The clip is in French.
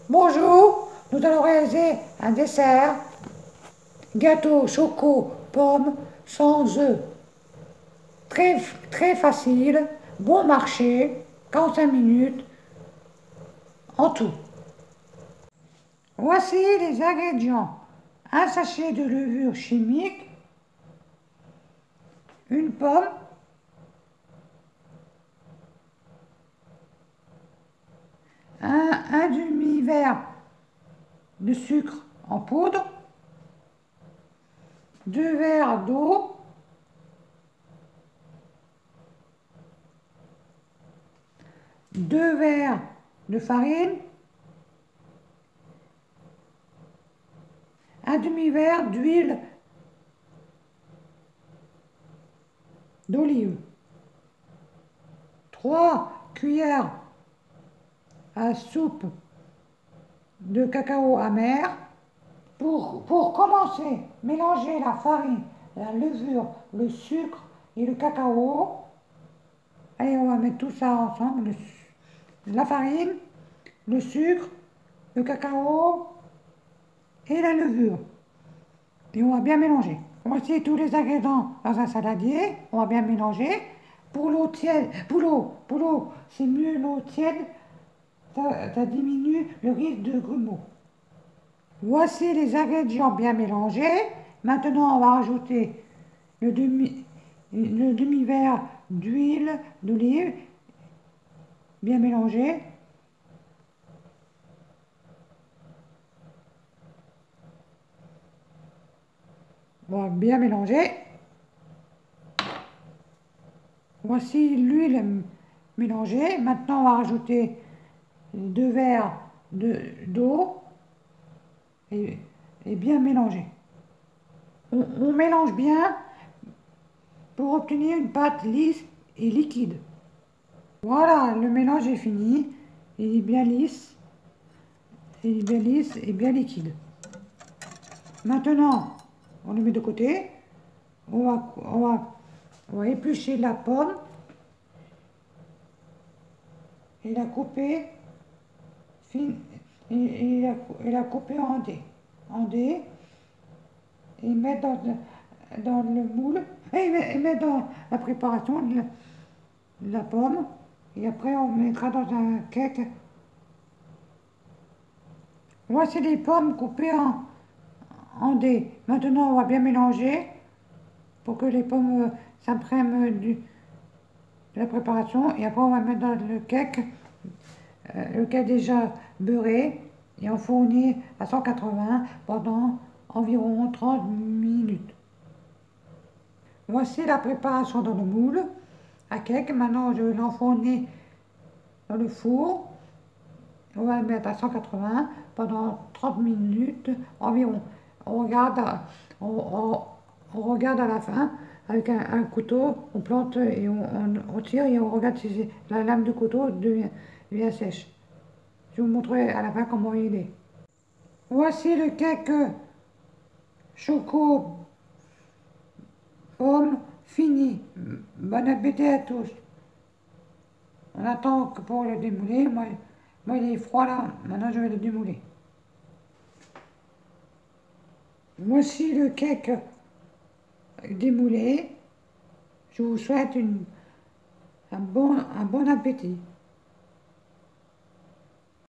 Bonjour, nous allons réaliser un dessert, gâteau choco pomme sans œufs. Très facile, bon marché, 45 minutes en tout. Voici les ingrédients. Un sachet de levure chimique, une pomme, un demi-verre de sucre en poudre, 2 verres d'eau, deux verres de farine, un demi-verre d'huile d'olive, 3 cuillères à soupe de cacao amer. Pour commencer, mélangez la farine, la levure, le sucre et le cacao. Allez, on va mettre tout ça ensemble. La farine, le sucre, le cacao et la levure. Et on va bien mélanger. Voici tous les ingrédients dans un saladier. On va bien mélanger. Pour l'eau tiède, pour l'eau, c'est mieux l'eau tiède. Ça diminue le risque de grumeaux. Voici les ingrédients bien mélangés. Maintenant, on va rajouter le demi-verre d'huile d'olive bien mélangé. On va bien mélanger. Voici l'huile mélangée. Maintenant, on va rajouter 2 verres d'eau et bien mélanger. On mélange bien pour obtenir une pâte lisse et liquide. Voilà, le mélange est fini. Il est bien lisse. Il est bien lisse et bien liquide. Maintenant, on le met de côté. On va éplucher la pomme et la couper fine et la couper en dés et mettre dans le moule et mettre dans la préparation de la pomme et après on mettra dans un cake. Voici les pommes coupées en dés. Maintenant on va bien mélanger pour que les pommes s'imprègnent de la préparation et après on va mettre dans le cake déjà beurré et enfourné à 180 pendant environ 30 minutes. Voici la préparation dans le moule à cake. Maintenant je vais l'enfourner dans le four. On va le mettre à 180 pendant 30 minutes environ. On regarde à la fin avec un couteau, on plante et on tire et on regarde si la lame du couteau devient sèche. Je vous montrerai à la fin comment il est. Voici le cake choco pomme fini. Bon appétit à tous. On attend que pour le démouler. Moi il est froid là, maintenant je vais le démouler. Voici le cake démoulé. Je vous souhaite un bon appétit.